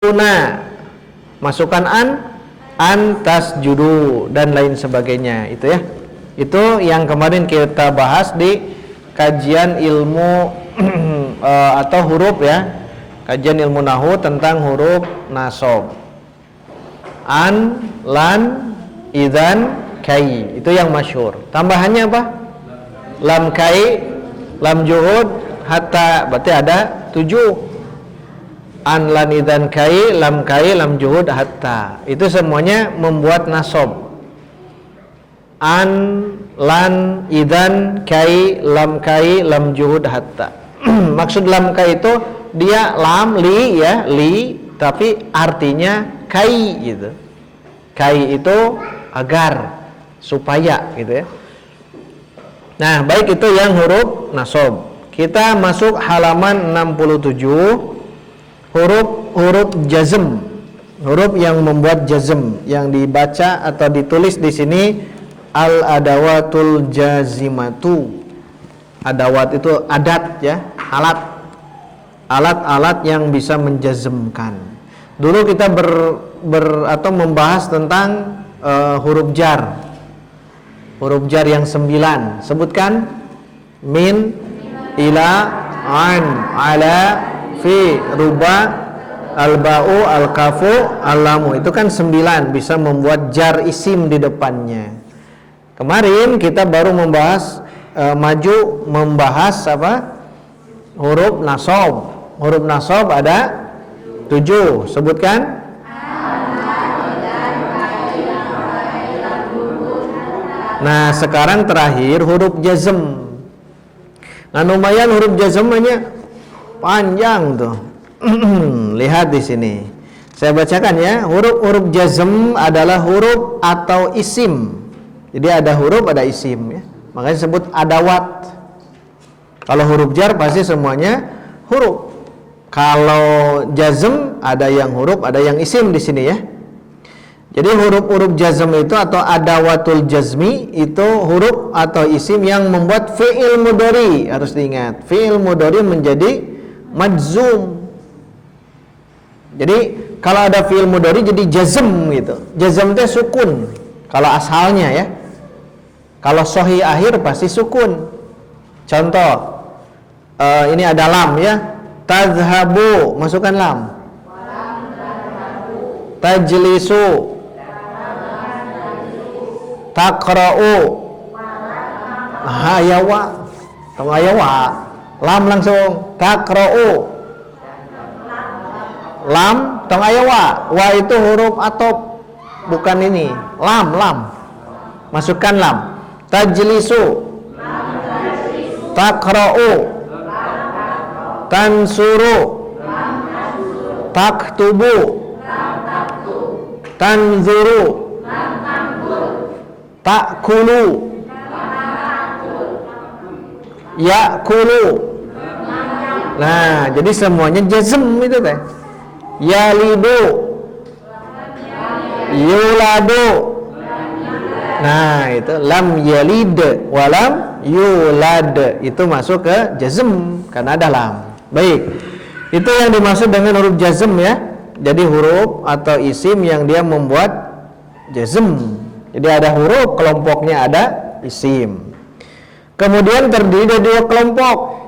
Tuna, masukkan an tasjudu dan lain sebagainya, itu ya. Itu yang kemarin kita bahas di kajian ilmu atau huruf ya. Kajian ilmu nahwu tentang huruf nasab. An, lan, idzan, kai. Itu yang masyhur. Tambahannya apa? Lam kai, lam juhud, hatta. Berarti ada 7. An, lan, idzan, kai, lam juhud, hatta. Itu semuanya membuat nasab. An, lan, idzan, kai, lam juhud, hatta. Maksud lam kai itu dia lam li ya, li, tapi artinya kai gitu. Kai itu agar, supaya gitu ya. Nah, baik, itu yang huruf nasab. Kita masuk halaman 67. Huruf jazm, huruf yang membuat jazm, yang dibaca atau ditulis di sini al-adawatul jazimatu. Adawat itu adat ya, alat-alat yang bisa menjazmkan. Dulu kita membahas tentang huruf jar. Huruf jar yang 9. Sebutkan: min, ila, an, ala, fi, ruba, al-ba'u, al-kafu, al-lamu. Itu kan 9 bisa membuat jar isim di depannya. Kemarin kita baru membahas membahas apa? Huruf nasab. Huruf nasab ada 7. Sebutkan: nah, sekarang terakhir huruf jazm. Nah, lumayan huruf jazmnya panjang tuh. Lihat di sini. Saya bacakan ya. Huruf jazm adalah huruf atau isim. Jadi ada huruf, ada isim ya. Makanya disebut adawat. Kalau huruf jar pasti semuanya huruf. Kalau jazm ada yang huruf, ada yang isim di sini ya. Jadi huruf-huruf jazm itu atau adawatul jazmi itu huruf atau isim yang membuat fi'il mudhari. Harus diingat, fi'il mudhari menjadi majzum. Jadi kalau ada fi'il mudhari jadi jazm gitu. Jazm itu sukun kalau asalnya ya. Kalau sahih akhir pasti sukun. Contoh, ini ada lam ya. Tazhabu, masukkan lam. Tajlisu, takra'u, hayawa, hayawa, lam langsung. Takra'u, lam, tong ayawa. Wa itu huruf atop, bukan ini. Lam, masukkan lam. Tajlisu, takra'u, tansuru, taktubu, tanzuru, ta'kulu, ya'kulu. Nah, jadi semuanya jazm itu teh. Yalidu, yuladu. Nah, itu lam yalid walam yulad, itu masuk ke jazm karena ada lam. Baik. Itu yang dimaksud dengan huruf jazm ya. Jadi huruf atau isim yang dia membuat jazm. Jadi ada huruf, kelompoknya ada isim. Kemudian terdiri dari 2 kelompok.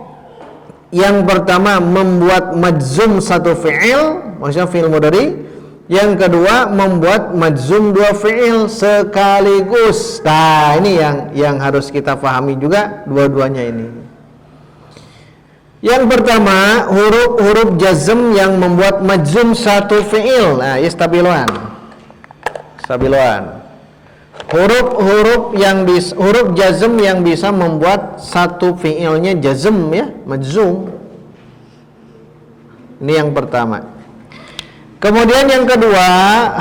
Yang pertama membuat majzum satu fi'il, maksudnya fi'il mudhari. Yang kedua membuat majzum 2 fi'il sekaligus. Nah, ini yang harus kita pahami juga dua-duanya ini. Yang pertama, huruf jazm yang membuat majzum satu fi'il. Nah, istabiloan. Huruf jazm yang bisa membuat satu fi'ilnya jazm ya, majzum. Ini yang pertama. Kemudian yang kedua,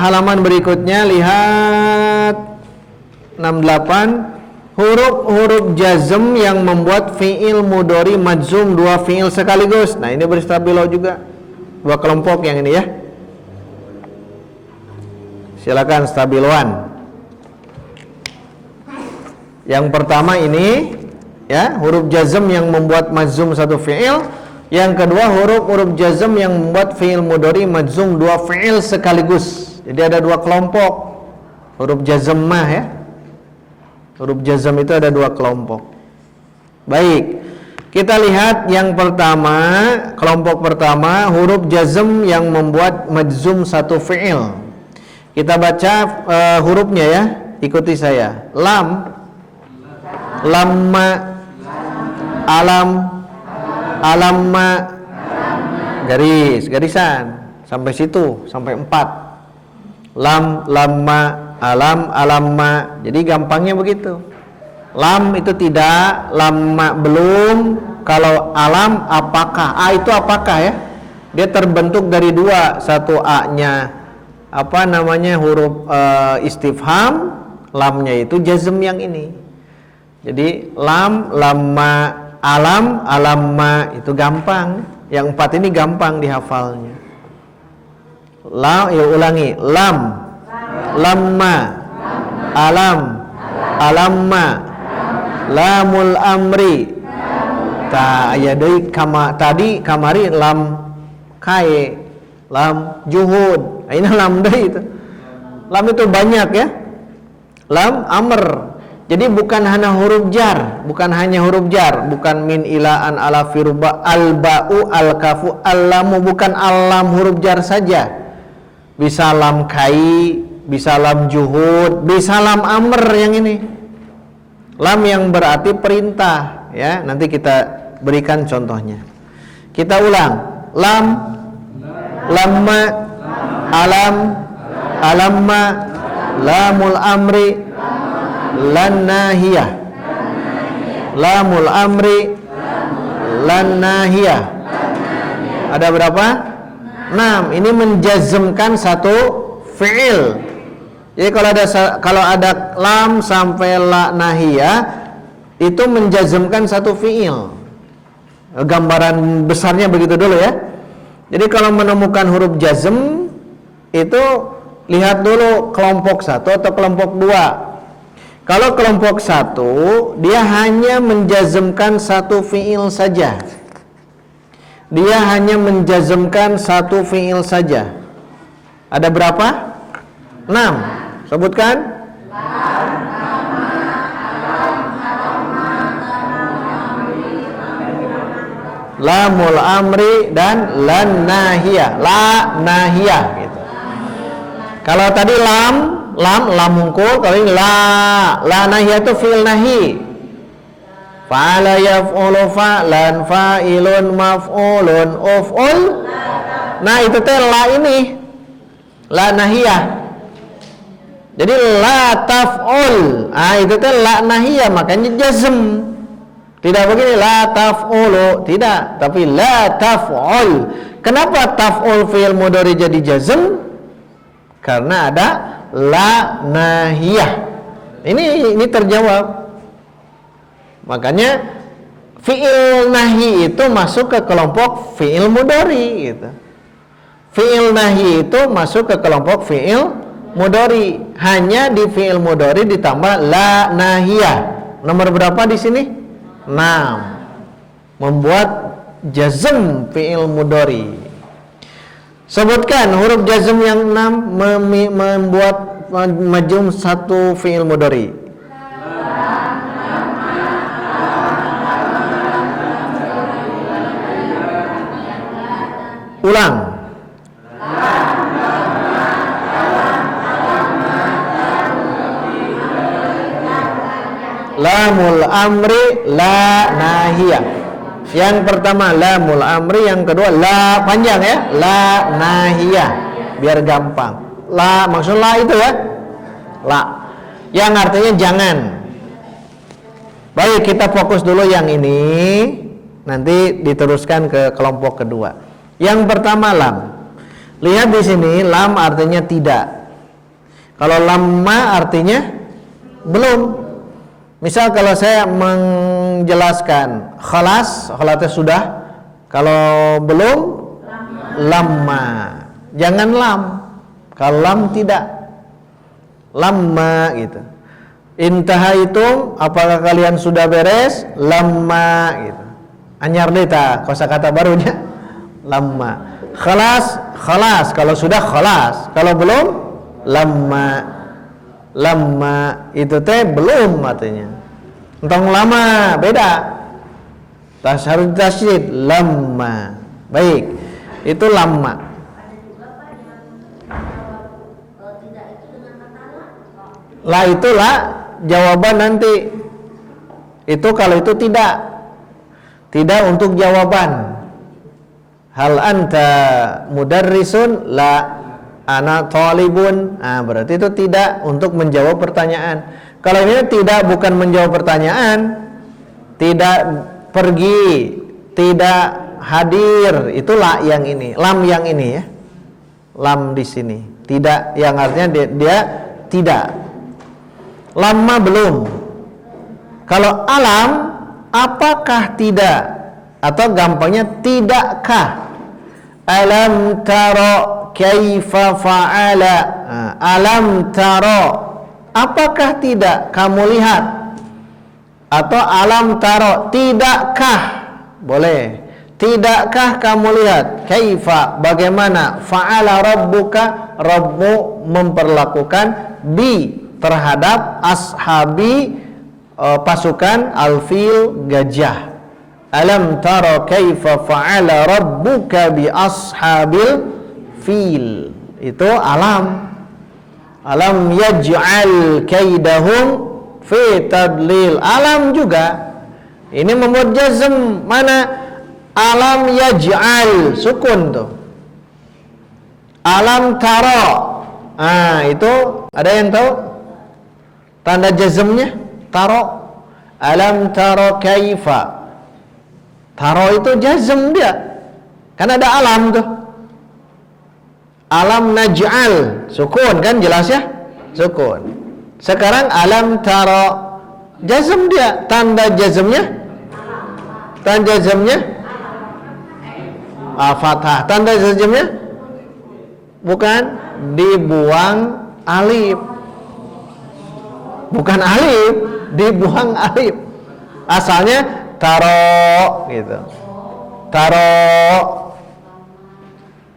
halaman berikutnya lihat 68. Huruf jazm yang membuat fi'il mudhari majzum 2 fi'il sekaligus. Nah, ini berstabilo juga. 2 kelompok yang ini ya. Silakan stabiloan. Yang pertama ini ya, huruf jazm yang membuat majzum satu fi'il. Yang kedua huruf jazm yang membuat fi'il mudhari majzum dua fi'il sekaligus. Jadi ada dua kelompok huruf jazmah ya. Huruf jazm itu ada dua kelompok. Baik, kita lihat yang pertama, kelompok pertama huruf jazm yang membuat majzum satu fi'il. Kita baca hurufnya ya, ikuti saya. Lam, lamma, alam, alamma, garisan sampai situ, sampai 4. Lam, lamma, alam, alamma. Jadi gampangnya begitu. Lam itu tidak, lamma belum. Kalau alam apakah? A itu apakah ya? Dia terbentuk dari dua, satu A-nya apa namanya huruf istifham, lamnya itu jazm yang ini. Jadi lam, lamma, alam, alamma itu gampang. Yang 4 ini gampang dihafalnya. Ya ulangi. Lam, lamma, alam, alamma, lamul amri. Ya tadi kamari lam kae, lam juhud. Ini lam deui itu. Lam itu banyak ya. Lam amr. Jadi bukan hanya huruf jar, bukan min ila an ala firba al ba'u al kafu al lamu, bukan alam huruf jar saja. Bisa lam kai, bisa lam juhud, bisa lam amr yang ini. Lam yang berarti perintah ya. Nanti kita berikan contohnya. Kita ulang. Lam, lamma, alam, alamma, lamul amri, lan nahiyah. Lamul amri, lan nahiyah. Ada berapa? 6. Ini menjazmkan satu fi'il. Jadi kalau ada lam sampai la nahiyah itu menjazmkan satu fi'il. Gambaran besarnya begitu dulu ya. Jadi kalau menemukan huruf jazm itu lihat dulu kelompok 1 atau kelompok 2. Kalau kelompok 1 dia hanya menjazmkan satu fi'il saja. Dia hanya menjazmkan satu fi'il saja. Ada berapa? 6. Sebutkan. Lamul amri dan lan nahiyah. La nahiyah gitu. Kalau tadi lam mungkul, kalau ini la nahiyah itu fi'il nahi. Fa'ala yaf'ulu fa'lan, fa'ilun maf'ulun, uf'ul. Nah itu teh la ini, la nahiyah. Jadi la taf'ul. Ah itu teh la nahiyah, makanya jazm. Tidak begini la taf'ulu, tidak, tapi la taf'ul. Kenapa taf'ul fi'il mudhari jadi jazm? Karena ada la nahiyah. Ini terjawab. Makanya fi'il nahi itu masuk ke kelompok fi'il mudhari gitu. Fi'il nahi itu masuk ke kelompok fi'il mudhari. Hanya di fi'il mudhari ditambah la nahiyah. Nomor berapa di sini? 6. Membuat jazm fi'il mudhari. Sebutkan huruf jazm yang 6 membuat majzum satu fi'il mudhari. Ulang. Lamul amri, la nahiyah. Yang pertama lamul amri, yang kedua la panjang ya, la nahiyah. Biar gampang. La maksud la itu ya. La. Yang artinya jangan. Baik, kita fokus dulu yang ini. Nanti diteruskan ke kelompok kedua. Yang pertama lam. Lihat di sini lam artinya tidak. Kalau lamma artinya belum. Misal kalau saya menjelaskan khalasnya sudah, kalau belum lamma. Jangan lam. Kalau lam tidak. Lamma gitu. Intaha itu apakah kalian sudah beres? Lamma gitu. anyar deh ta kosakata barunya lamma. Khalas kalau sudah khalas, kalau belum lamma itu teh belum artinya. Entong lama beda. Harus tasydid lamma. Baik. Itu lamma. Lah itulah jawaban nanti. Itu kalau itu tidak untuk jawaban. Hal anta mudarrisun la ana talibun. Berarti itu tidak untuk menjawab pertanyaan. Kalau ini tidak, bukan menjawab pertanyaan, tidak pergi, tidak hadir, itulah yang ini, lam yang ini ya. Lam di sini. Tidak yang artinya dia tidak. Lama belum. Kalau alam, apakah tidak? Atau gampangnya tidakkah? Alam taro kaifa fa'ala. Alam taro, apakah tidak kamu lihat? Atau alam taro, tidakkah? Boleh. Tidakkah kamu lihat? Kaifa, bagaimana? Fa'ala rabbuka, Rabbmu memperlakukan terhadap ashabi, pasukan al-fil, gajah. Alam taro kaifa fa'ala rabbuka bi ashabil fil. Itu alam. Alam yaj'al kaidahum fi tadlil. Alam juga. Ini membuat jazm. Mana alam yaj'al, sukun tuh. Alam taro. Itu ada yang tahu tanda jazmnya? Taro. Alam taro kaifa. Taro itu jazm dia. Kan ada alam tuh. Alam naj'al, sukun kan jelas ya? Sukun. Sekarang alam taro, jazm dia. Tanda jazmnya? Tanda jazmnya? Fathah. Tanda jazmnya? Bukan, dibuang alif. Bukan alif, dibuang alif. Asalnya taro gitu. Taro,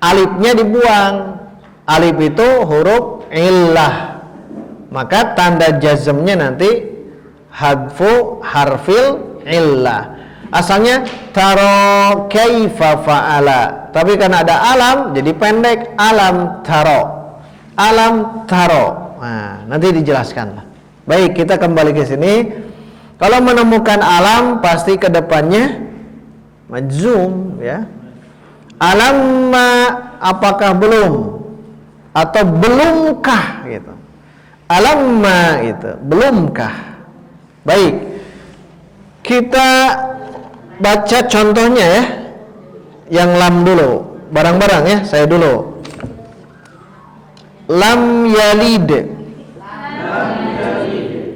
alifnya dibuang. Alif itu huruf illah. Maka tanda jazmnya nanti hadfu harfil illah. Asalnya taro kaifa fa'ala. Tapi karena ada alam jadi pendek, alam taro. Alam taro. Nah, nanti dijelaskan. Baik, kita kembali ke sini. Kalau menemukan alam pasti ke depannya majzum ya. Alamma, apakah belum? Atau belumkah gitu. Alamma itu, belumkah? Baik. Kita baca contohnya ya. Yang lam dulu. Barang-barang ya, saya dulu. Lam yalid.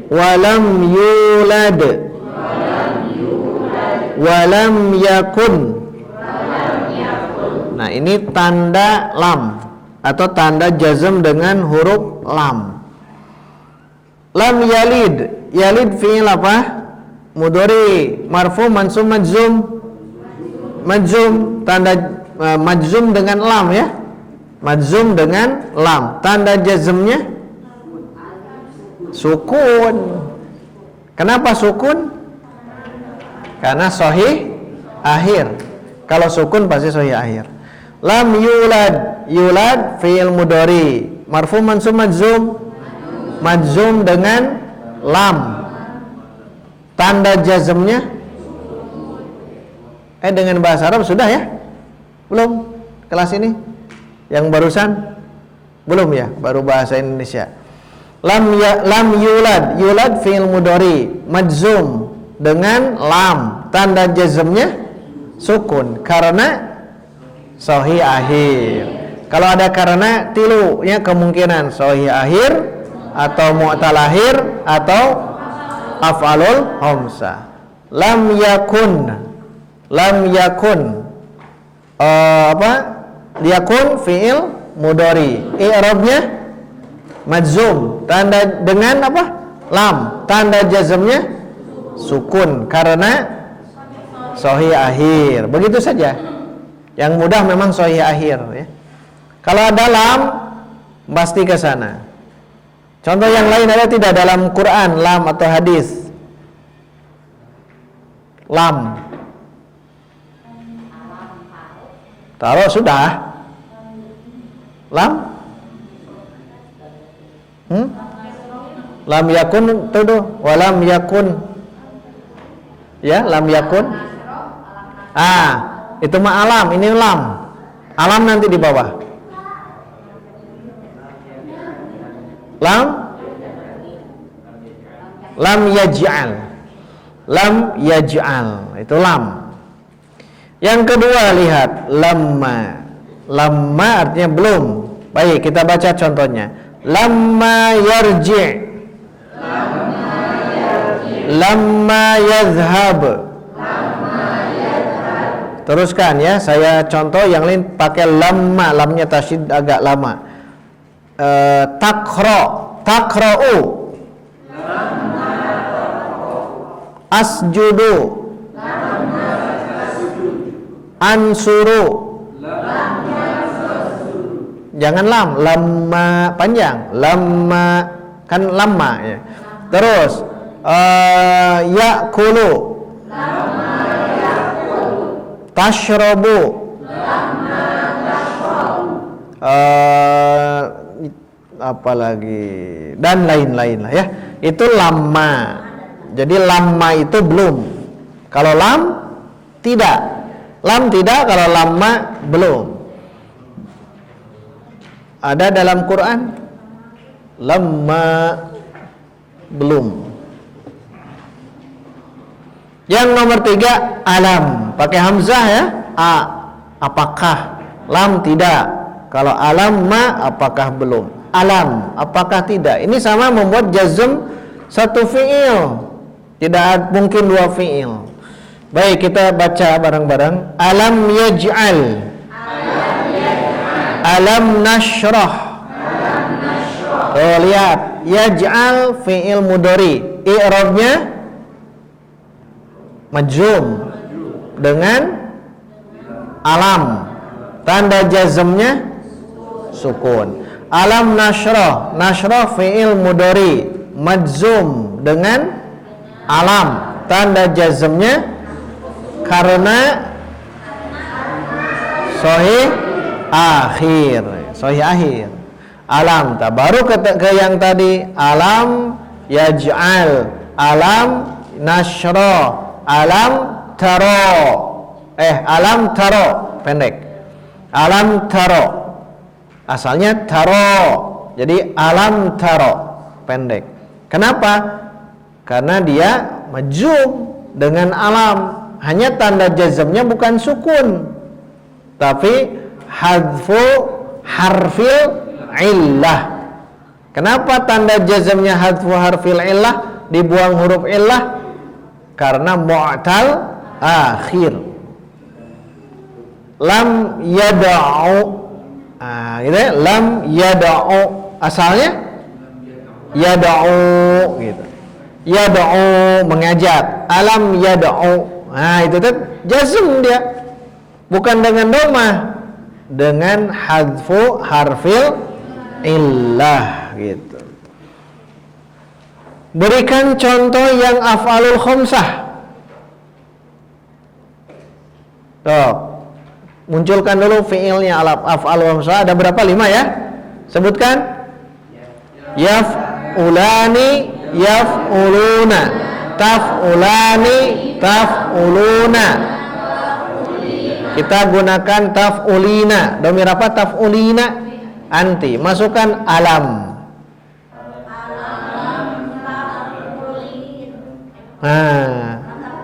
Walam yulad. Walam yakun. Nah, ini tanda lam atau tanda jazm dengan huruf lam. Lam yalid. Yalid fi'il apa? Mudhari, marfu, mansub, majzum. Majzum, tanda majzum dengan lam ya. Majzum dengan lam. Tanda jazmnya sukun. Kenapa sukun? Karena sahih akhir. Kalau sukun pasti sahih akhir. Lam yulad. Yulad fi'il mudhari, marfu, mansub, majzum. Majzum dengan lam. Tanda jazmnya dengan bahasa Arab sudah ya? Belum? Kelas ini? Yang barusan? Belum ya? Baru bahasa Indonesia. Lam yulad. Yulad fi'il mudhari, majzum dengan lam. Tanda jazmnya sukun karena sahih akhir. Kalau ada karena tilunya kemungkinan sahih akhir atau mu'tal akhir atau af'alul khamsah. Lam yakun. Lam yakun. Yakun fi'il mudhari. I'rabnya majzum. Tanda dengan apa? Lam. Tanda jazmnya sukun karena sahih akhir. Begitu saja. Yang mudah memang sahih akhir ya. Kalau ada lam pasti ke sana. Contoh yang lain ada tidak dalam Quran lam atau hadis? Lam. Taruh sudah. Lam? Lam yakun tuh, walam yakun. Ya, lam yakun. Itu mah alam, ini lam. Alam nanti di bawah. Lam yaj'al. Lam yaj'al. Itu lam. Yang kedua lihat lamma. Lamma artinya belum. Baik, kita baca contohnya. Lamma yarji'. Lamma yadhhab. Teruskan ya, saya contoh yang lain pakai lamma, lamnya tasydid agak lama. Takra'u. Asjudu. Ansuru. Jangan lamma panjang. Lamma kan lama ya. Terus ya'kulu. Tashrabu. Apa lagi dan lain-lain lah ya. Itu lama. Jadi lama itu belum. Kalau lam tidak. Lam tidak, kalau lama belum. Ada dalam Quran lama belum. Yang nomor 3 alam, pakai hamzah ya. Apakah? Lam tidak. Kalau alam ma apakah belum? Alam apakah tidak? Ini sama membuat jazm satu fi'il. Tidak mungkin dua fi'il. Baik, kita baca bareng-bareng. Alam yaj'al. Alam nashrah. Oh, lihat, yaj'al fi'il mudhari. I'rabnya majzum dengan alam. Tanda jazmnya sukun. Alam nashrah. Nashrah fi'il mudhari majzum dengan alam. Tanda jazmnya karena sahih akhir. Sahih akhir. Alam. Baru ke yang tadi. Alam yaj'al. Alam nashrah. Alam taro. Alam taro. Pendek. Alam taro. Asalnya taro. Jadi alam taro. Pendek. Kenapa? Karena dia majzum dengan alam. Hanya tanda jazmnya bukan sukun, tapi hadfu harfil illah. Kenapa tanda jazmnya hadfu harfil illah, dibuang huruf illah? Karena mu'tal akhir. Lam yada'u. Gitu ya. Lam yada'u. Asalnya yada'u gitu. Yada'u mengajak. Alam yada'u. Itu tuh jazm dia. Bukan dengan dhamma, dengan hadfu harfil illah gitu. Berikan contoh yang af'alul khamsah. Tuh. Munculkan dulu fi'ilnya af'alul khamsah. Ada berapa? 5 ya? Sebutkan. Yaf'ulani, yaf'uluna, taf'ulani, taf'uluna. Kita gunakan taf'ulina. Dhamir apa? Taf'ulina. Anti. Masukkan alam.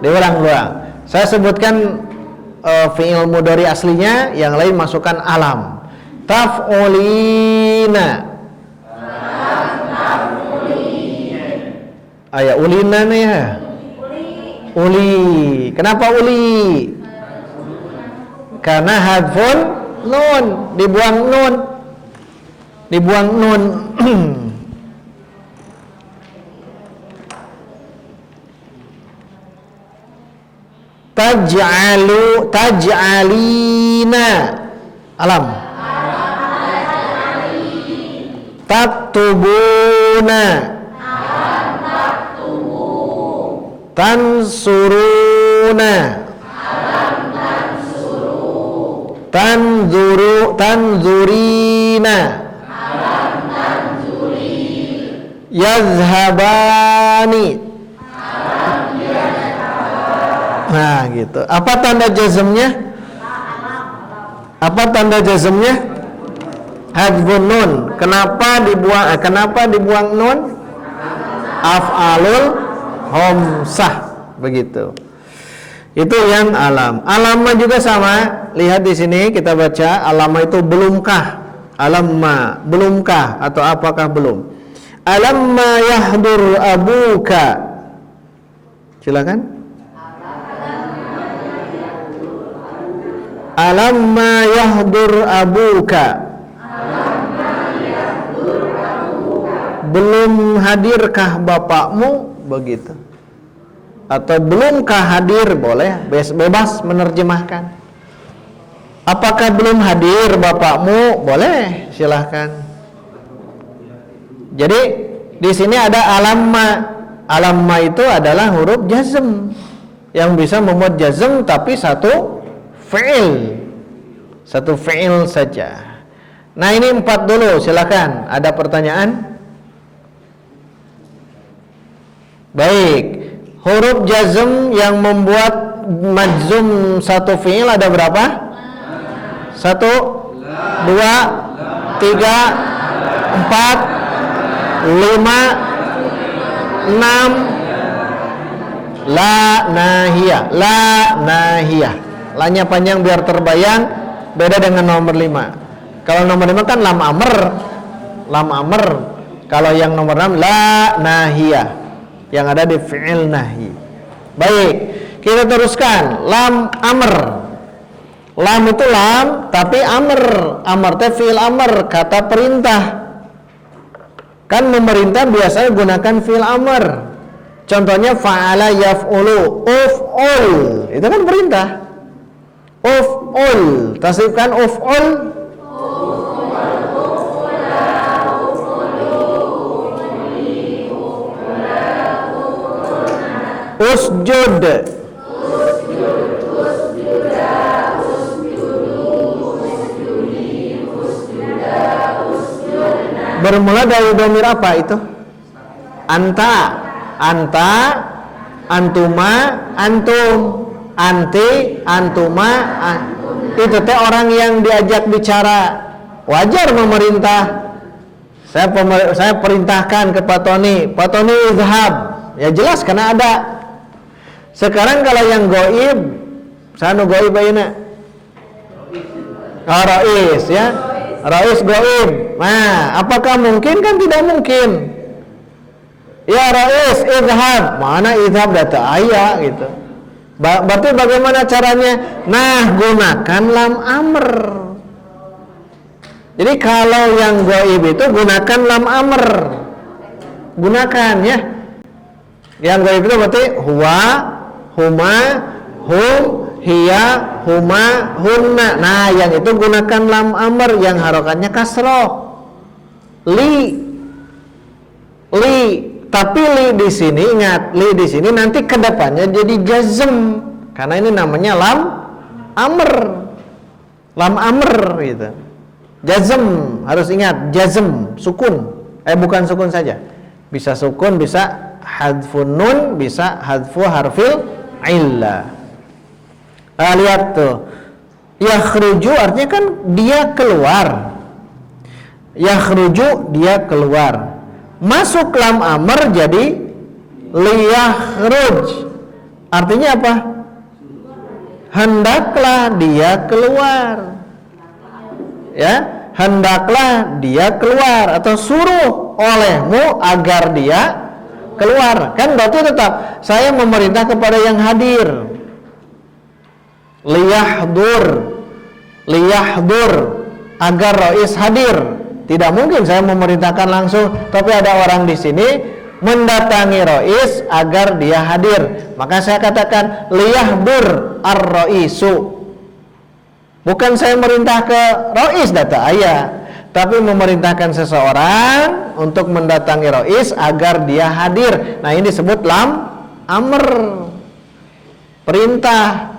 Diulang-ulang. Saya sebutkan fi'il mudhari aslinya, yang lain masukkan alam. Taf'ulina. Ulina nih ya. Uli. Kenapa uli? Karena hadfun nun, dibuang nun. Dibuang nun. taj'alina alam, taktubuna, tansuruna, tanzurina, yazhabani. Nah gitu. Apa tanda jazmnya? Apa tanda jazmnya? Hadfun nun. Kenapa dibuang nun? Af'alul khamsah, begitu. Itu yang alam. Alamma juga sama. Lihat di sini kita baca, alamma itu belumkah? Alamma, belumkah atau apakah belum? Alamma yahdur abuka. Silakan. Alamma yahdur abuka. Belum hadirkah bapakmu, begitu. Atau belumkah hadir, boleh bebas menerjemahkan. Apakah belum hadir bapakmu, boleh, silahkan. Jadi di sini ada alamma. Alamma itu adalah huruf jazm yang bisa membuat jazm tapi satu fi'il saja. Nah ini 4 dulu, silakan. Ada pertanyaan? Baik, huruf jazm yang membuat majzum satu fi'il ada berapa? 1, 2, 3, 4, 5, 6, la nahiyah. Lanya panjang biar terbayang, beda dengan nomor 5. Kalau nomor 5 kan lam amr. Kalau yang nomor 6 la nahiyah, yang ada di fi'il nahi. Baik, kita teruskan. Lam amr. Lam itu lam, tapi amr. Amr itu fi'il amr, kata perintah. Kan memerintah biasanya gunakan fi'il amr. Contohnya fa'ala yaf'ulu, uf'ul. Itu kan perintah. Uf'ul, tasrifkan uf'ul. Usjud. Bermula dari dhamir apa itu? Anta, antuma, antum, anti, antuma, itu teh orang yang diajak bicara. Wajar memerintah. Saya perintahkan ke Pak Tony izhab. Ya jelas karena ada. Sekarang kalau yang goib, sanu goib ayeuna. Rais ya. Rais goib. Nah, apakah mungkin? Kan tidak mungkin. Ya Rais izhab. Mana izhab data aya gitu. Berarti bagaimana caranya? Nah, gunakan lam amr. Jadi kalau yang goib itu gunakan lam amr. Gunakan ya. Yang goib itu berarti huwa, huma, hum, hiya, huma, hunna. Nah, yang itu gunakan lam amr yang harokatnya kasroh. Li. Tapi li di sini, ingat, li di sini nanti kedepannya jadi jazm. Karena ini namanya lam amr. Lam amr gitu. Jazm, harus ingat, jazm, sukun. Bukan sukun saja. Bisa sukun, bisa hadfun nun, bisa hadfu harfil illah. Nah, lihat tuh. Yakhruju artinya kan dia keluar. Yakhruju dia keluar. Masuk lam amr jadi liyakhruj. Artinya apa? Hendaklah dia keluar. Ya, hendaklah dia keluar atau suruh olehmu agar dia keluar. Kan berarti tetap saya memerintah kepada yang hadir. Liyahdur agar rais hadir. Tidak mungkin saya memerintahkan langsung, tapi ada orang di sini mendatangi rois agar dia hadir. Maka saya katakan liyahdur ar-roisu. Bukan saya merintah ke rois data ayah, tapi memerintahkan seseorang untuk mendatangi rois agar dia hadir. Nah ini disebut lam amr, perintah.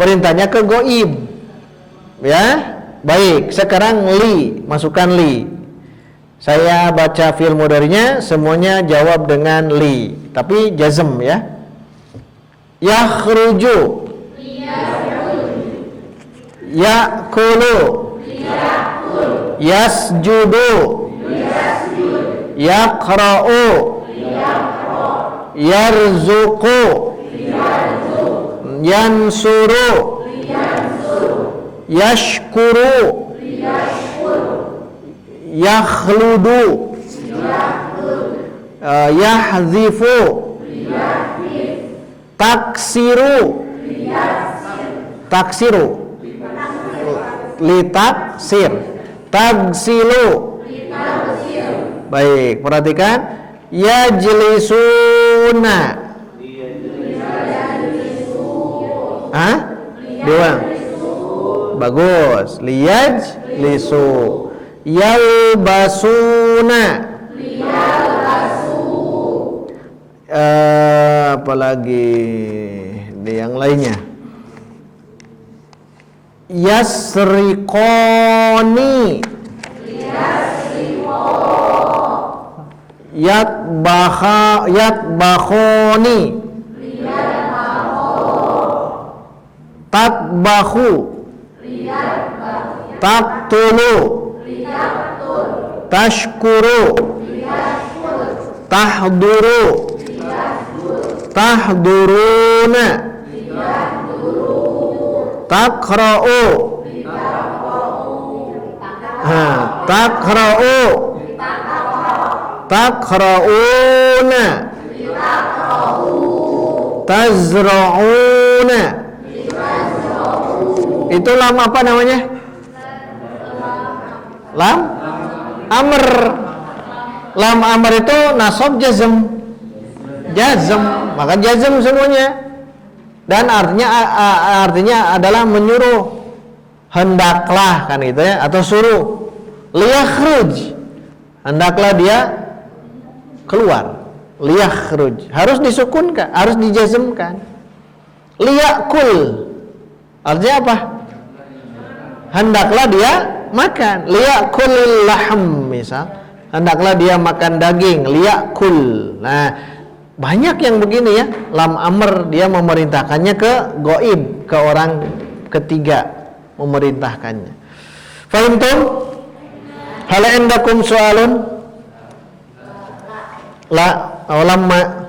Perintahnya ke goib, ya. Baik, sekarang li, masukkan li. Saya baca fi'il mudhari'nya, semuanya jawab dengan li, tapi jazm ya. Yakhruju, ya'kulu, yasjudu, yaqra'u, yarzuqu, yansuru, yashkuru, yakhludu, yahzifu, taksiru, taksiru, litaksir, tagsilu. Baik, perhatikan. Yajlisuna. Hah? Dua. Bagus. Liyajlisu. Yalbasuna. Apalagi di yang lainnya. Yasriqoni, yatbakhoni, tatbakhu, taktulu, tashkuru, tahduru, tahduruna, takra'u, takra'u, takra'una, tazra'una. Itu lam apa namanya? Lam amr. Lam amr itu nasab jazm, maka jazm semuanya. Dan artinya adalah menyuruh, hendaklah kan gitu ya, atau suruh. Liyakhruj, hendaklah dia keluar. Liyakhruj harus disukunkan, harus dijazmkan. Liyakul artinya apa? Hendaklah dia makan. Liyakulil lahm misal, hendaklah dia makan daging. Liyakul. Nah, banyak yang begini ya, lam amr dia memerintahkannya ke goib, ke orang ketiga memerintahkannya. Fahimtum? Hal indakum soalun? La, lamma.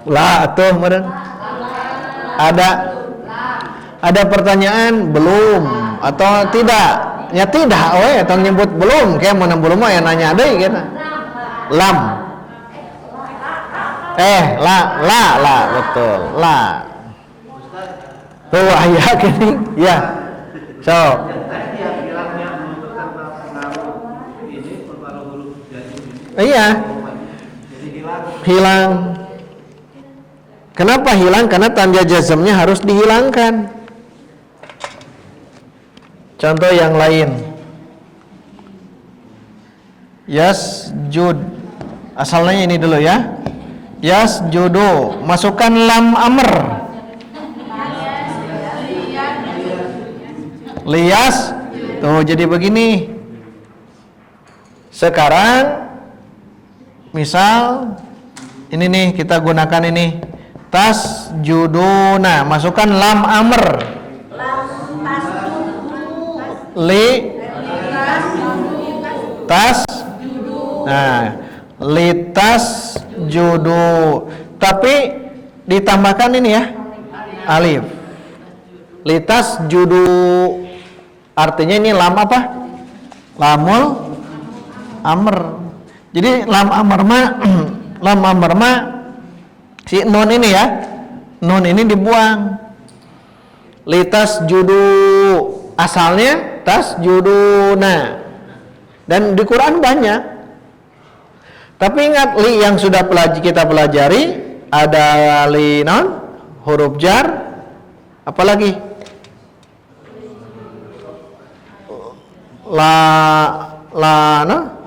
La atau meren? Ada pertanyaan belum atau tidak? Ya tidak, atau nyebut belum, kayak mau belum ya nanya deh gitu. Lam. La, betul, la. Oh, ya gini, ya. So. Iya. Hilang. Kenapa hilang? Karena tanda jazmnya harus dihilangkan. Contoh yang lain. Yasjud. Asalnya ini dulu ya. Yasjudu, masukkan lam amr. Liyas, tuh jadi begini. Sekarang misal ini nih, kita gunakan ini. Tasjuduna, masukkan lam amr. Nah, litas judu, tapi ditambahkan ini ya, alif. Litas judu artinya ini lam apa? Lamul amr. Jadi lam amr ma si nun ini ya, nun ini dibuang. Litas judu asalnya tas juduna, dan di Quran banyak. Tapi ingat li yang sudah kita pelajari ada li non huruf jar, apalagi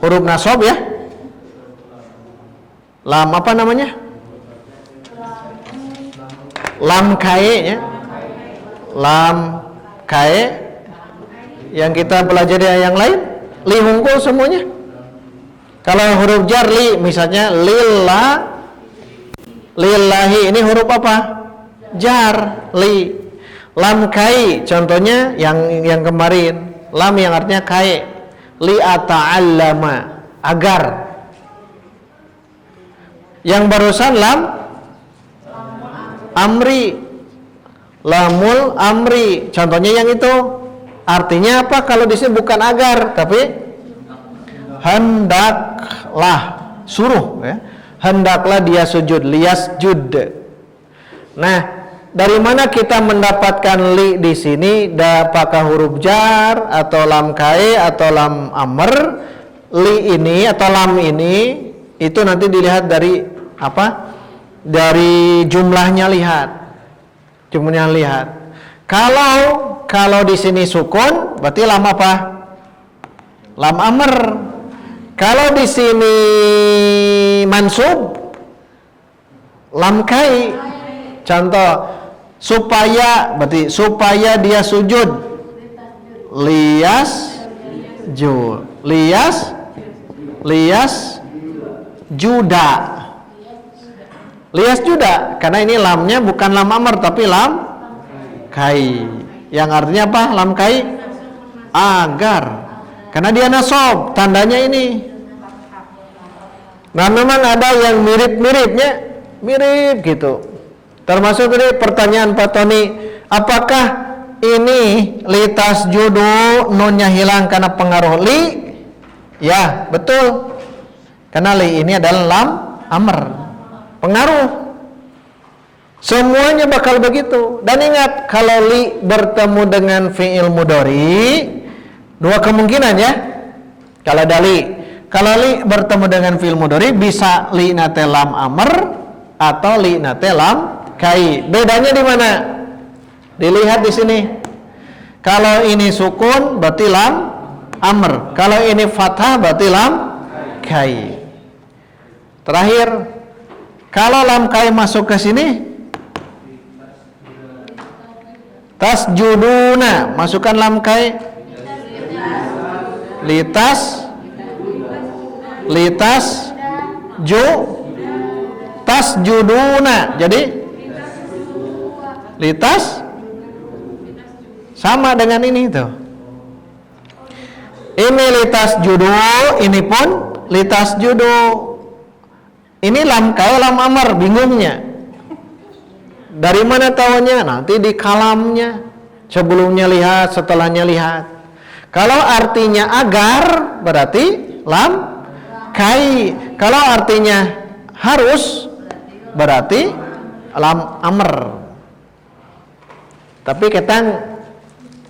huruf nasab ya. Lam apa namanya? Lam kae ya. Lam kae yang kita pelajari yang lain li hungkul semuanya. Kalau huruf jar li misalnya lillahi ini huruf apa? Jar li. Lam kai contohnya yang kemarin, lam yang artinya kai. Li ata'allama agar. Yang barusan lam amri. Lamul amri contohnya yang itu. Artinya apa kalau di sini bukan agar tapi hendaklah suruh ya. Hendaklah dia sujud, liyasjud. Nah, dari mana kita mendapatkan li di sini? Apakah huruf jar atau lam kae atau lam amr? Li ini atau lam ini itu nanti dilihat dari apa? Dari jumlahnya lihat. Jumlahnya lihat. Kalau di sini sukun, berarti lam apa? Lam amr. Kalau di sini mansub, lam kai. Contoh, berarti supaya dia sujud. Juda. Lias juda, karena ini lamnya bukan lam amr tapi lam kai. Yang artinya apa? Lam kai agar. Karena dia nasab, tandanya ini. Nah, memang ada yang mirip-miripnya, mirip gitu. Termasuk tadi pertanyaan Pak Tony, apakah ini litas judu nunnya hilang karena pengaruh li? Ya, betul. Karena li ini adalah lam amr. Pengaruh. Semuanya bakal begitu. Dan ingat, kalau li bertemu dengan fi'il mudhari, dua kemungkinan ya. Kalau li bertemu dengan fi'il mudhari bisa li nate lam amr atau li nate lam kai. Bedanya di mana? Dilihat di sini. Kalau ini sukun berarti lam amr. Kalau ini fathah berarti lam kai. Terakhir, kalau lam kai masuk ke sini, tasjuduna, masukkan lam kai. Tasjuduna. Jadi litas sama dengan ini tuh. Ini litas judu, ini pun litas judu. Ini lam kai lam amr, bingungnya. Dari mana tahunya? Nanti di kalamnya. Sebelumnya lihat, setelahnya lihat. Kalau artinya agar, berarti lam kai. Kalau artinya harus, berarti lam amr. Tapi kita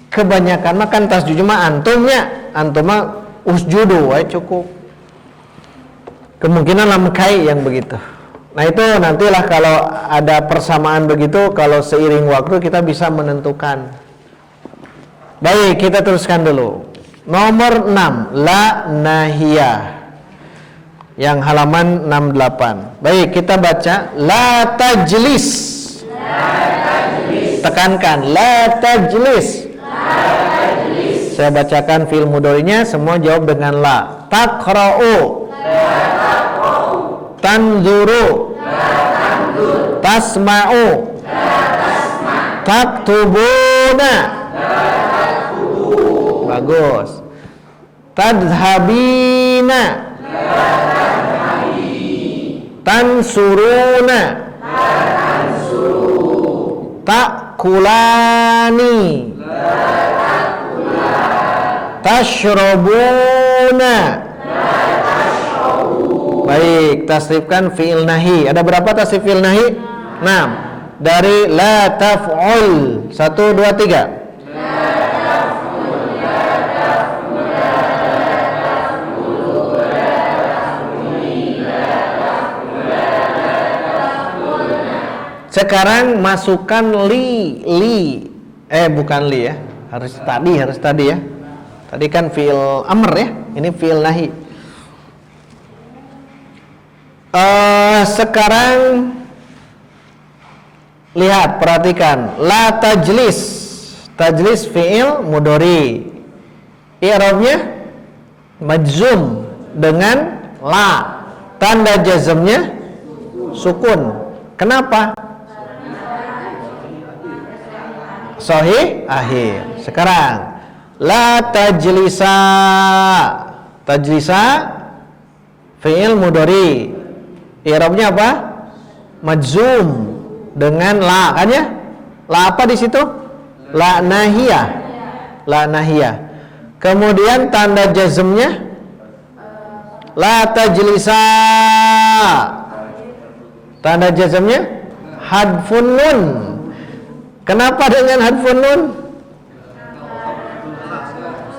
kebanyakan makan tasjud mah antumnya, antum mah usjudu, cukup. Kemungkinan lam kai yang begitu. Nah itu nantilah kalau ada persamaan begitu, kalau seiring waktu kita bisa menentukan. Baik, kita teruskan dulu. Nomor 6, la nahiyah. Yang halaman 68. Baik, kita baca la tajlis. Tekankan la tajlis. Saya bacakan fi'il mudhari'nya, semua jawab dengan la. Taqra'u. Tanzuru. Tasma'u. Taktubuna. Bagus. Tadhabina. Tansuruna. Takulani. Tashrabuna. Baik, tasrifkan fi'il nahi. Ada berapa tasrif fi'il nahi? 6. Dari la taf'ul. 1, 2, 3. Sekarang masukkan li. Bukan li ya. Harus tadi ya. Tadi kan fi'il amr ya. Ini fi'il nahi. Sekarang lihat, perhatikan. La tajlis. Tajlis fi'il mudhari. I'rabnya majzum dengan la. Tanda jazmnya sukun. Kenapa? Sahih akhir. Sekarang la tajlisa. Tajlisa fi'il mudhari. I'rabnya apa? Majzum dengan la, kan ya? La apa di situ? La nahiyah. La nahiyah. Kemudian tanda jazmnya la tajlisa. Tanda jazmnya hadfun nun. Kenapa dengan hadfun nun?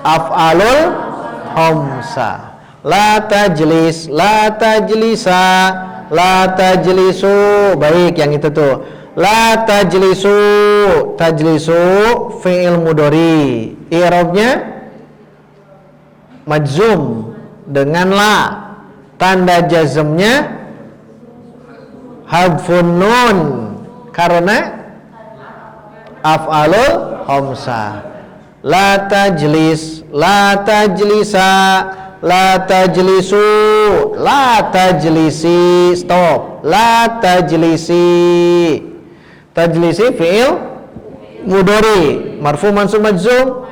Af'alul khamsa. La tajlis, la tajlisa, la tajlisu. Baik, yang itu tuh. La tajlisu. Tajlisu fi'il mudhari. I'rabnya majzum dengan la. Tanda jazmnya hadfun nun karena af'alul khamsa. La tajlis, la tajlisa, la tajlisu, la tajlisi. Stop. La tajlisi. Tajlisi fi'il mudhari, marfu mansub majzum.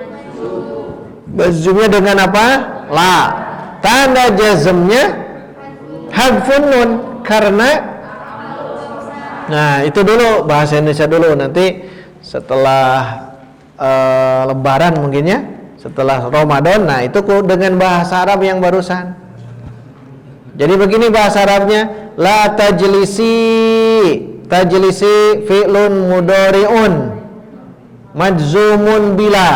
Majzumnya dengan apa? La. Tanda jazmnya hadfun nun karena. Nah, itu dulu bahasa Indonesia dulu. Nanti setelah Lebaran mungkin ya, setelah Ramadan. Nah, itu dengan bahasa Arab yang barusan. Jadi begini bahasa Arabnya, la tajlisi. Tajlisi fi'lun mudhari'un majzumun bila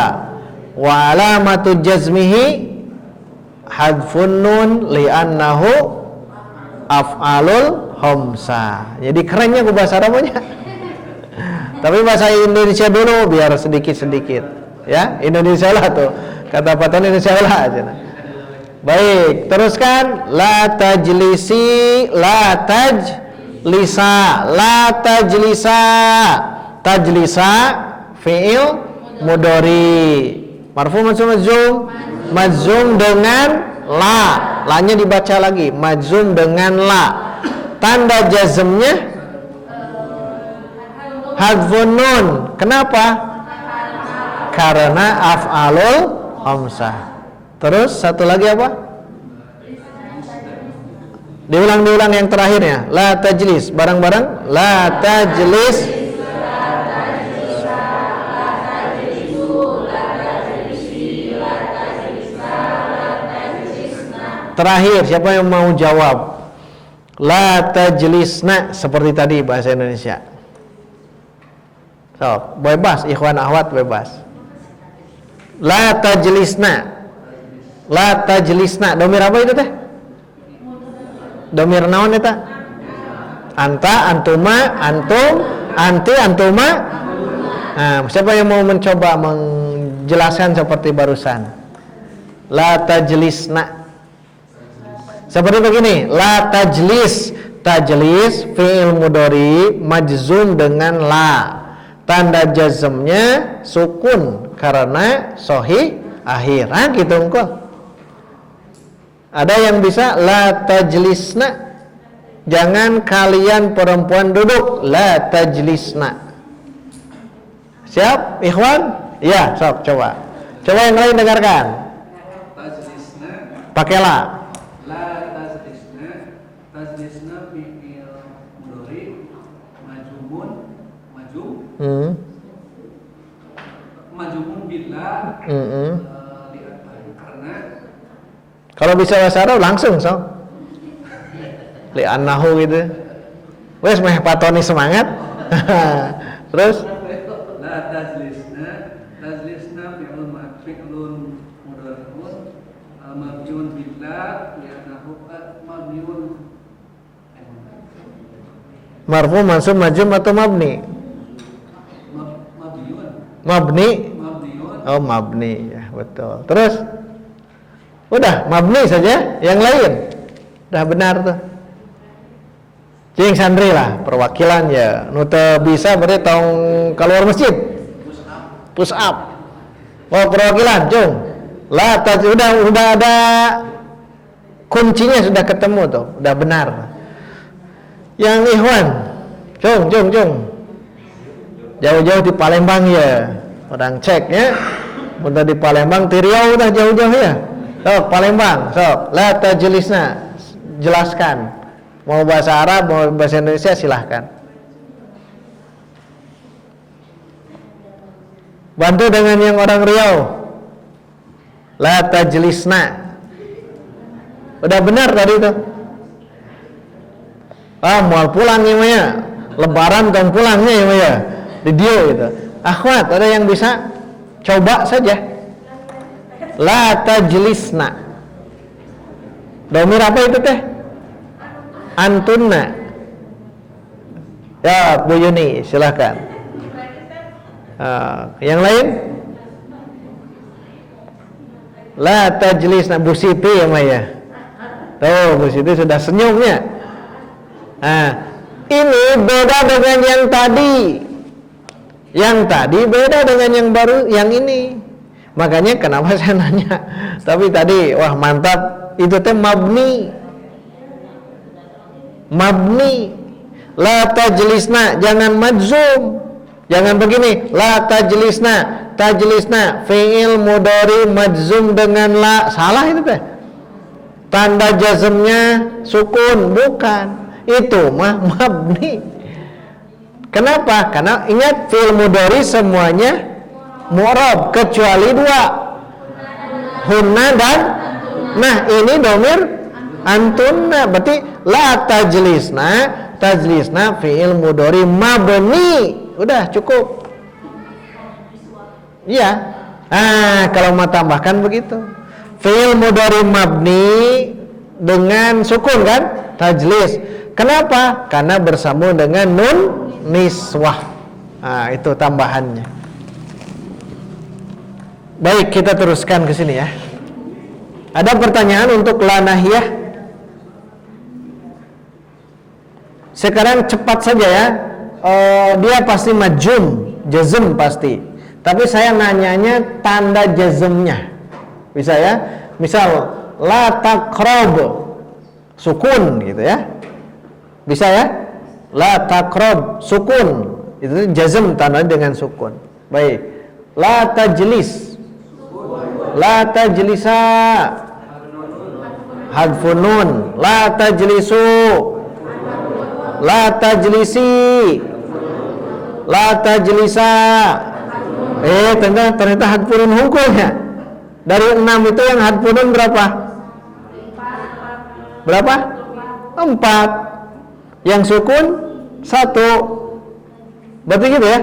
wa alamatu jazmihi hadfun nun li'annahu af'alul khamsa. Jadi kerennya ke bahasa Arabnya. Tapi bahasa Indonesia dulu biar sedikit-sedikit. Ya, Indonesia lah tuh. Kata patah Indonesia lah aja. Baik, teruskan. La tajlisi, la tajlisa, la tajlisa. Tajlisa fi'il mudhari. Marfu mansub majzum. Majzum dengan la. La-nya dibaca lagi. Majzum dengan la. Tanda jazmnya hadfun nun. Kenapa? Karena af'alul khamsah. Terus satu lagi apa? Diulang yang terakhirnya. La tajlis. Bareng-bareng. La tajlis. Terakhir, siapa yang mau jawab? La tajlisna, seperti tadi bahasa Indonesia. So, bebas, ikhwan akhwat bebas. La tajlisna. La tajlisna. Domir apa itu teh? Domir naon eta? Anta, antuma, antum, anti, antuma. Nah, siapa yang mau mencoba menjelaskan seperti barusan? La tajlisna. Seperti begini, la tajlis. Tajlis fi'il mudhari majzum dengan la. Tanda jazmnya sukun karena sahih akhir. Nah, gitu engko. Ada yang bisa la tajlisna. Jangan kalian perempuan duduk. La tajlisna. Siap, ikhwan? Ya, sok coba. Coba yang lain dengarkan. Tajlisna. Pakai la. La tajlisna. Tajlisna fi'il mudhari majzumun majzum. Majzumun billah. Karena Kalau bisa bahasa Arab langsung sok. Li'annahu gitu. Wes meh patoni semangat. Terus la tajlisna fi'lun mudhari'un mabniun billah li'annahu mabniun Marfu, mansub, majzum atau mabni? Mabniun. Mabni. Mabniun. Oh, mabni ya, betul. Terus udah mabni saja, yang lain udah benar tuh. Cing santri lah, perwakilan ya. Nu teu bisa berarti tong keluar masjid. Push up. Oh, perwakilan, cung. Lah, udah ada kuncinya, sudah ketemu tuh, udah benar. Yang ikhwan, cung. Jauh-jauh di Palembang ya. Orang ceknya, udah di Palembang, di Riau udah jauh-jauh ya. Sok Palembang, sok. La tajlisna, jelaskan. Mau bahasa Arab, mau bahasa Indonesia silahkan. Bantu dengan yang orang Riau. La tajlisna. Udah benar tadi itu. Mau pulang ya Maya. Lebaran kan pulangnya ya Maya. Di dia gitu. Akhwat, ada yang bisa? Coba saja. La tajlisna. Domir apa itu teh? Antunna. Ya, Bu Yuni, silakan. Yang lain? La tajlisna. Bu Siti ya Maya. Tuh, Bu Siti sudah senyumnya. Ini beda dengan yang tadi. Yang tadi beda dengan yang baru, yang ini. Makanya kenapa saya nanya. Tapi tadi, wah mantap. Itu teh mabni. Mabni. La tajlisna, jangan majzum. Jangan begini. La tajlisna. Tajlisna fi'il mudhari majzum dengan la. Salah itu teh. Tanda jazmnya sukun, bukan. Itu mah mabni. Kenapa? Karena ingat fi'il mudhari semuanya mu'rab kecuali dua. Hunna dan nah, ini domir antunna. Berarti la tajlisna fi'il mudhari mabni. Udah cukup. Iya. Kalau mau tambahkan begitu. Fi'il mudhari mabni dengan sukun kan? Tajlis. Kenapa? Karena bersambung dengan nun niswah. Itu tambahannya. Baik, kita teruskan ke sini ya. Ada pertanyaan untuk la nahiyah? Sekarang cepat saja ya. Dia pasti majzum, jazm pasti. Tapi saya nanyanya tanda jazmnya. Bisa ya? Misal la taqrab, sukun gitu ya. Bisa ya? La taqrab, sukun. Itu jazm tandanya dengan sukun. Baik. La tajlis, la tajlisa, hadfun nun. La tajlisu, la tajlisi, la tajlisa. Ternyata hadfun nun hukumnya. Dari 6 itu yang hadfun nun berapa? Berapa? 4. Yang sukun 1. Berarti gitu ya.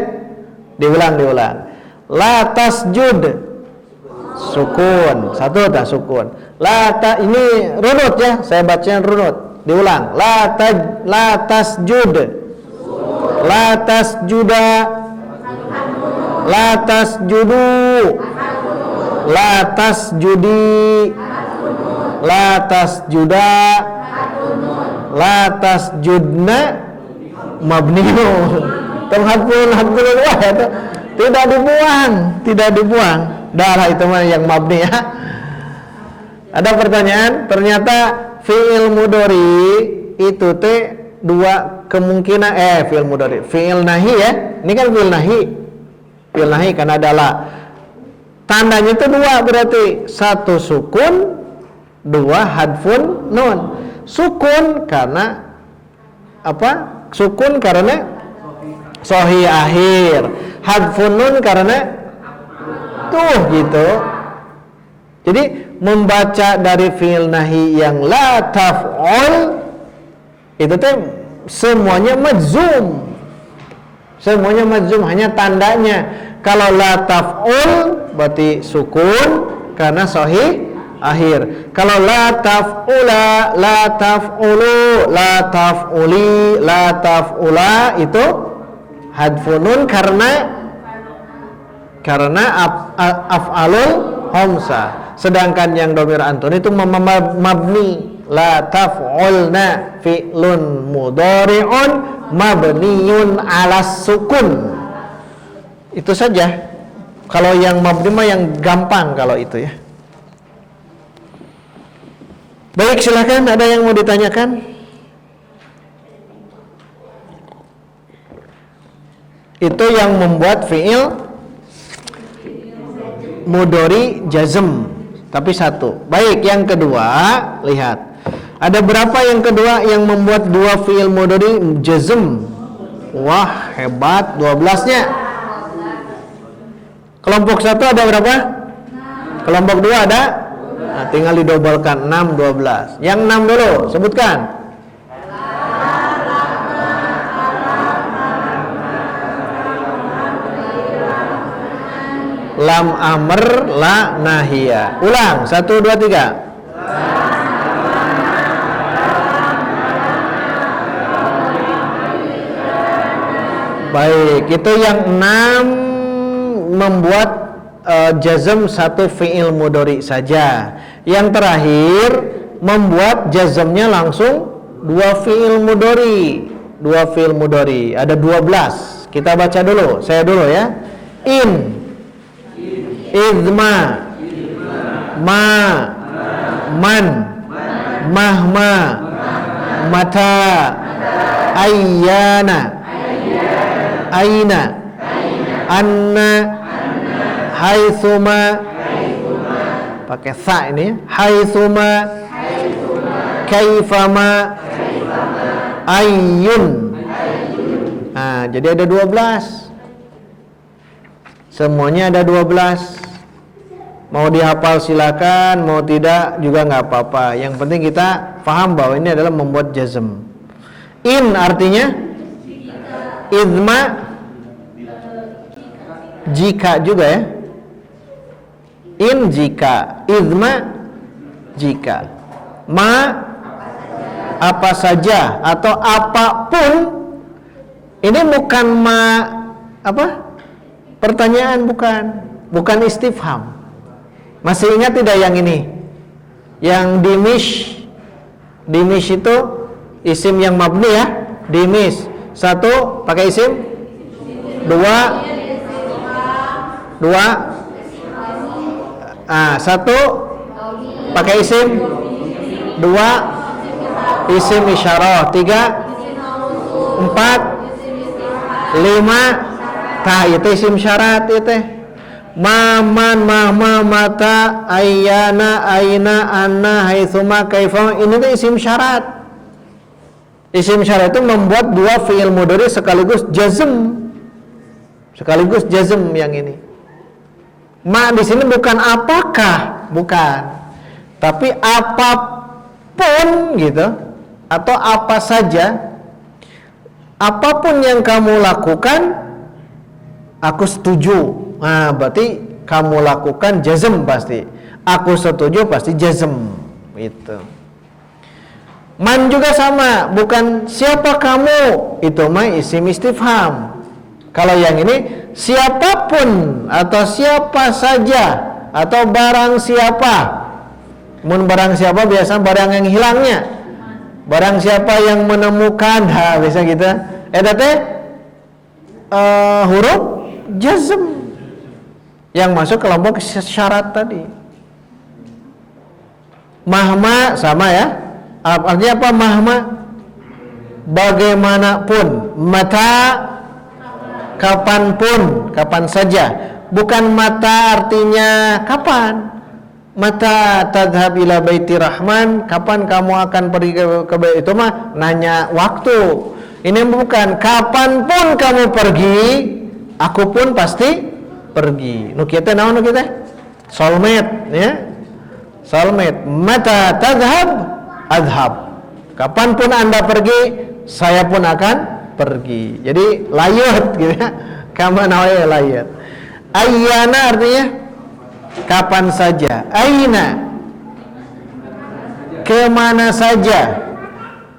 Diulang. La tasjud, sukun. 1 tak sukun. Ini runut ya. Saya bacanya runut. Diulang. La tasjud, la tasjuda, la tasjudu, la tasjudi, la tasjuda, la tasjudna, mabniun. Hadfun wah itu tidak dibuang. Darah itu mah yang mabni ya. Ada pertanyaan, ternyata fi'il mudhari itu teh dua kemungkinan fi'il mudhari, fi'il nahi ya. Ini kan fi'il nahi. Fi'il nahi karena adalah tandanya itu 2 berarti 1 sukun, 2 hadfun nun. Sukun karena apa? Sukun karena sohi akhir. Hadfun nun karena tuh gitu. Jadi membaca dari fi'il nahi yang la taf'ul itu teh semuanya majzum. Semuanya majzum, hanya tandanya. Kalau la taf'ul berarti sukun karena sohi akhir. Kalau la taf'ula, la taf'ulu, la taf'uli, la taf'ula itu hadfun nun karena af'alul khamsah. Sedangkan yang dhamir antun itu mabni. La taf'ulna fi'lun mudhari'un mabniun 'alas sukun. Itu saja. Kalau yang mabni mah yang gampang kalau itu ya. Baik, silakan, ada yang mau ditanyakan? Itu yang membuat fi'il mudhari jazm, tapi satu. Baik, yang kedua, lihat. Ada berapa yang kedua yang membuat dua fi'il mudhari jazm? Wah, hebat, 12-nya. Kelompok satu ada berapa? Kelompok dua ada? Nah, tinggal didobalkan 6, 12. Yang 6 dulu, sebutkan. Lam amr la nahiyah. Ulang, 1, 2, 3. Baik, itu yang 6 membuat jazm satu fi'il mudhari saja. Yang terakhir membuat jazmnya langsung dua fi'il mudhari. Dua fi'il mudhari, ada 12. Kita baca dulu, saya dulu ya. In, izma, ma, man, mahma, mata, ayyana, aina, anna, haitsuma, pakai sa ini, haitsuma, kaifama, ayyun. Nah, jadi ada 12. Semuanya ada 12. Mau dihafal silakan, mau tidak juga nggak apa-apa. Yang penting kita paham bahwa ini adalah membuat jazm. In artinya izma, jika juga ya. In jika, izma jika, ma apa saja atau apapun. Ini bukan ma apa? Pertanyaan, bukan istifham. Masih ingat tidak yang ini? Yang dimish itu isim yang mabni ya. Dimish. 1 pakai isim, 2 1 pakai isim, 2 isim isyarah, 3 4 5 tah itu isim syarat itu. Maman, mahma, mata, ayyana, aina, anna, haitsuma, kaifama, ini tuh isim syarat. Isim syarat itu membuat dua fi'il mudhari sekaligus jazm. Sekaligus jazm yang ini. Ma di sini bukan apakah, bukan. Tapi apapun gitu atau apa saja. Apapun yang kamu lakukan aku setuju. Nah, berarti kamu lakukan jazm pasti. Aku setuju pasti jazm. Itu. Man juga sama, bukan siapa kamu, itu mah isim istifham. Kalau yang ini siapapun atau siapa saja atau barang siapa. Mun barang siapa biasa barang yang hilangnya. Barang siapa yang menemukan, bisa gitu. Eta teh huruf jazm yang masuk kelompok syarat tadi. Mahma sama ya. Artinya apa mahma? Bagaimanapun. Mata kapanpun, kapan saja. Bukan mata artinya kapan. Mata tadhhab ila baiti rahman, kapan kamu akan pergi ke itu mah nanya waktu. Ini bukan kapanpun kamu pergi, aku pun pasti pergi. Nu kieu teh naon nu kieu teh? Soulmate ya. Soulmate. Mata tadhhab adhab. Kapanpun Anda pergi, saya pun akan pergi. Jadi layut gitu ya. Kama nawae layut. Ayyana artinya kapan saja. Aina kemana saja.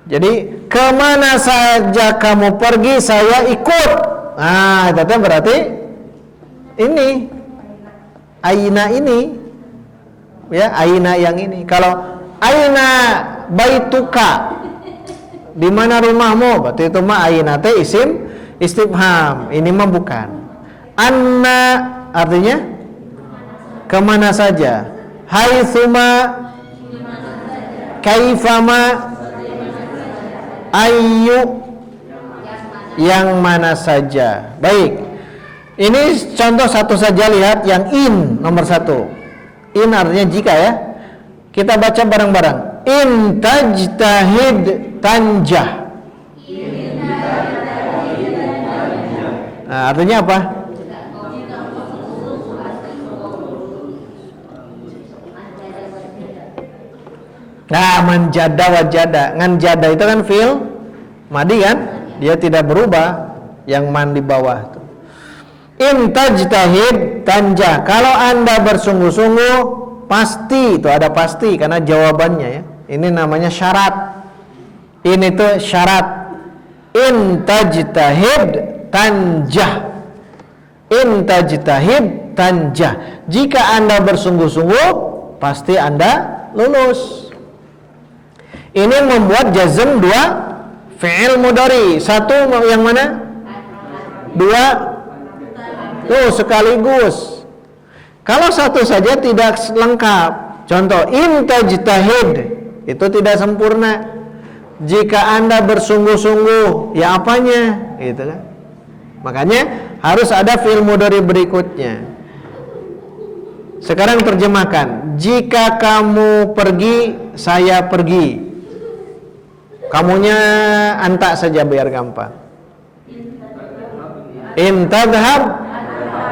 Jadi kemana saja kamu pergi saya ikut. Nah, itu berarti ini aina ini, ya aina yang ini. Kalau aina baituka, di mana rumahmu? Berarti itu mah aina teh isim istifham. Ini mah bukan. Anna artinya kemana saja. Haitsuma, kaifama, ayu, yang mana saja. Baik, ini contoh satu saja. Lihat yang in nomor 1. In artinya jika, ya. Kita baca bareng-bareng. In tajtahid tanjah. Nah, artinya apa? Nah, manjada wajada. Nganjada itu kan fi'il madi kan? Dia tidak berubah, yang man di bawah tuh. In tajtahid tanjah. Kalau Anda bersungguh-sungguh, pasti, itu ada pasti karena jawabannya, ya. Ini namanya syarat. Ini tuh syarat. In tajtahid tanjah. In tajtahid tanjah. Jika Anda bersungguh-sungguh, pasti Anda lulus. Ini membuat jazm 2 fi'il mudhari. 1 yang mana? 2 tuh sekaligus. Kalau 1 saja tidak lengkap. Contoh in tajtahid itu tidak sempurna. Jika Anda bersungguh-sungguh, ya apanya? Gitu kan. Makanya harus ada fi'il mudhari berikutnya. Sekarang terjemahkan. Jika kamu pergi, saya pergi. Kamunya anta saja biar gampang. In tadhhab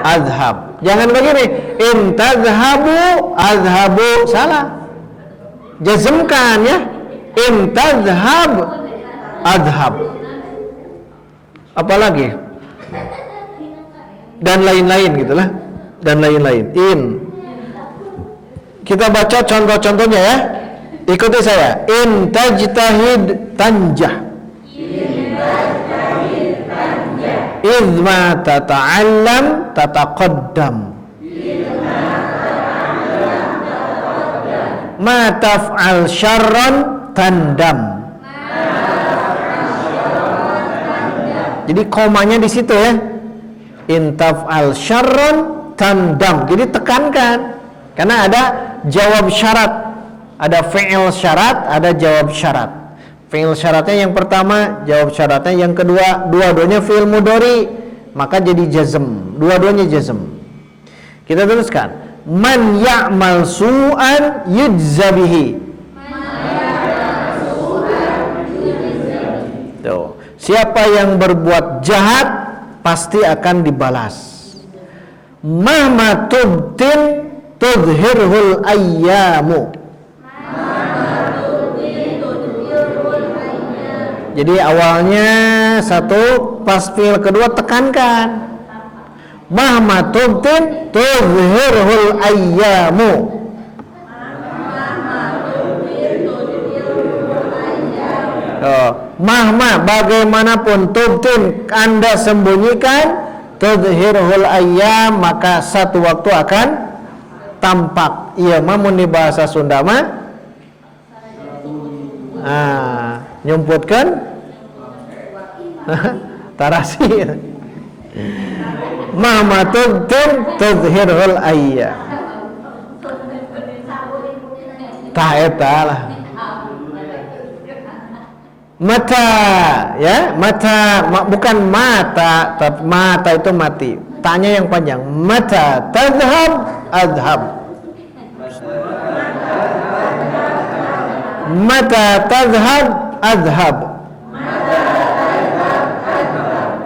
adhab. Jangan begini. In tadhhabu adhabu. Salah. Jazmkan, ya. In tadhhab adhab. Apalagi? Dan lain-lain gitulah. Dan lain-lain. In. Kita baca contoh-contohnya, ya. Ikuti saya. In tajtahid tanjah. Izma tata'allam tataqaddam. Ma taf'al syarran tandam. Jadi komanya di situ, ya. In taf'al syarran tandam. Jadi tekankan. Karena ada jawab syarat. Ada fi'il syarat, ada jawab syarat. Fi'il syaratnya yang pertama, jawab syaratnya yang kedua. Dua-duanya fi'il mudhari, maka jadi jazm. Dua-duanya jazm. Kita teruskan. Man ya'mal su'an yujza bihi. Tuh. Siapa yang berbuat jahat pasti akan dibalas. Mahma tubtin tudhirhul ayyamu. Jadi awalnya 1, pas fi'il kedua tekankan. Mahma tubtin tudhirhul ayyamu. Mahma bagaimanapun tubtin Anda sembunyikan, tudhirhul ayyam maka satu waktu akan tampak. Iya, mamun di bahasa Sunda mah nyumputkan tarasi. Mahma tubtin tudhirhul ayyam. Tah eta lah. Mata, ya, mata bukan mata, tapi mata itu mati. Tanya yang panjang. Mata tadhhab adhab. Mata tadhhab adhab.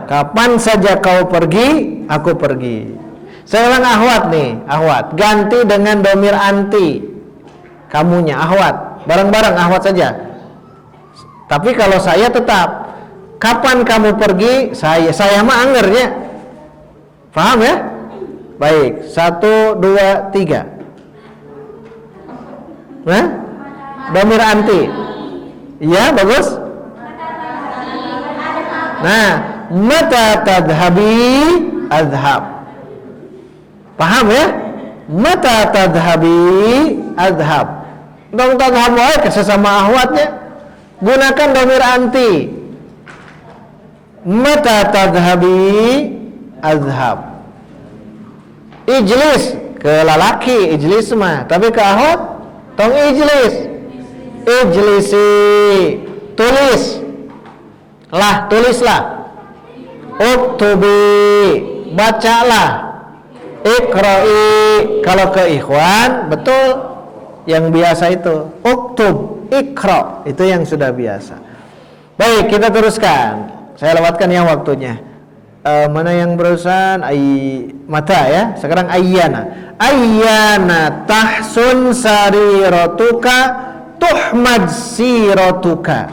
Kapan saja kau pergi, aku pergi. Saya ulang ahwat nih, ahwat. Ganti dengan domir anti. Kamunya ahwat. Bareng-bareng ahwat saja. Tapi kalau saya tetap, kapan kamu pergi, saya mah anggernya. Paham ya? Baik, 1, 2, 3. Nah? Dhamir anti. Ya, bagus. Nah, mata tadhabi adhab. Paham ya? Mata tadhabi adhab. Dong tadhab wae ke sesama ahwatnya. Gunakan dhamir anti. Mata tadhabi adhab. Ijlis ke lalaki, ijlis mah. Tapi ke ahwat tong ijlis. Ijlisi. Tulis. Lah, tulislah. Uktubi. Bacalah. Iqra'i. Kalau ke ikhwan, betul yang biasa itu. Uktub, iqra, itu yang sudah biasa. Baik, kita teruskan. Saya lewatkan yang waktunya. Mana yang berurusan mata ya. Sekarang ayyana. Ayyana tahsun sariratuka tuhmad siratuka.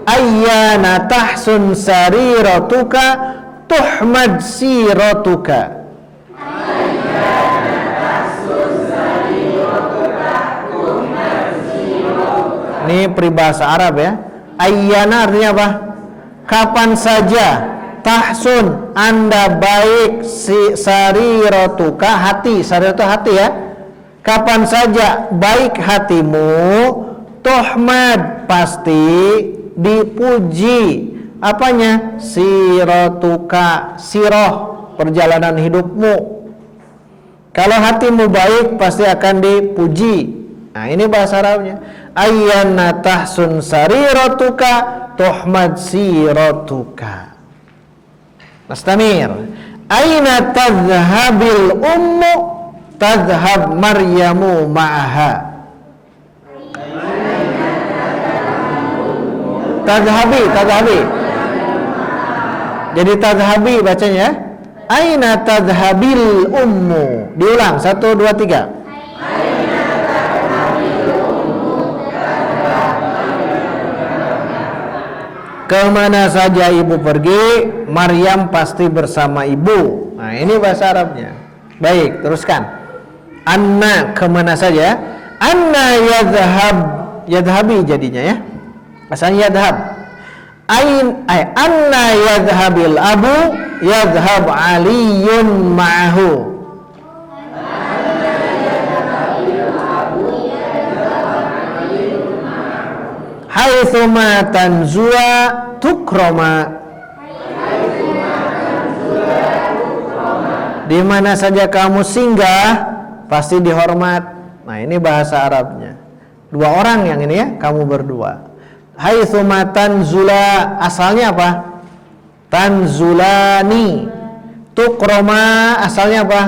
Ayyana tahsun sariratuka tuhmad siratuka. Ini peribahasa Arab ya. Ayyana artinya apa? Kapan saja. Tahsun, Anda baik. Sariratuka, hati. Sariratu hati ya. Kapan saja baik hatimu. Tuhmad, pasti dipuji. Apanya? Siratuka, siroh, perjalanan hidupmu. Kalau hatimu baik pasti akan dipuji. Nah, ini bahasa Arabnya. Ayyana tahsun sariratuka tuhmad siratuka. Nastamir. Aina tadhhabil ummu tadhhab Maryamu ma'aha. Tadhabi. Jadi tadhabi bacanya. Aina tadhabil ummu. Diulang 1 2 3. Kemana saja ibu pergi, Maryam pasti bersama ibu. Nah, ini bahasa Arabnya. Baik, teruskan. Anna, kemana saja. Anna yadhabi jadinya ya. Asalnya yadhab. Anna yadhabil abu yadhab aliyun ma'ahu. Haitsuma tanzua tukroma. Di mana saja kamu singgah pasti dihormat. Nah, ini bahasa Arabnya. Dua orang yang ini ya, kamu berdua. Haitsuma tanzula, asalnya apa? Tanzulani. Tukroma, asalnya apa?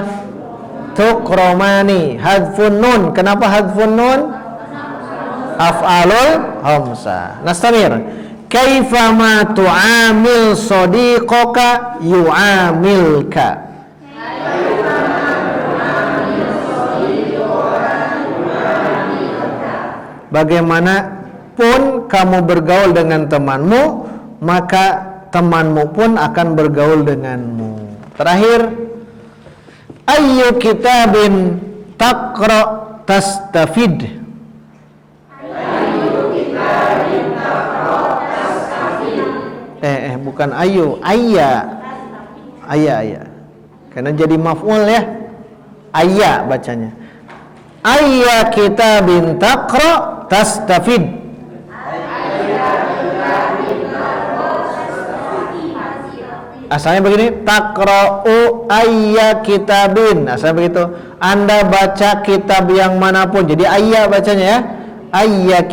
Tukromani. Hadfun nun. Kenapa hadfun nun? Af'alul hamzah. Nastamir. Kaifa ma tu'amil sadiqaka yu'amilka. Bagaimanapun kamu bergaul dengan temanmu, maka temanmu pun akan bergaul denganmu. Terakhir, ayyu kitabin taqra tastafid. Bukan ayu, ayya. Karena jadi maf'ul ya. Ayya bacanya. Ayya kitabin taqra tastafid. Asalnya begini, taqra'u ayya kitabin. Asalnya begitu. Anda baca kitab yang manapun. Jadi ayya bacanya ya. Ayya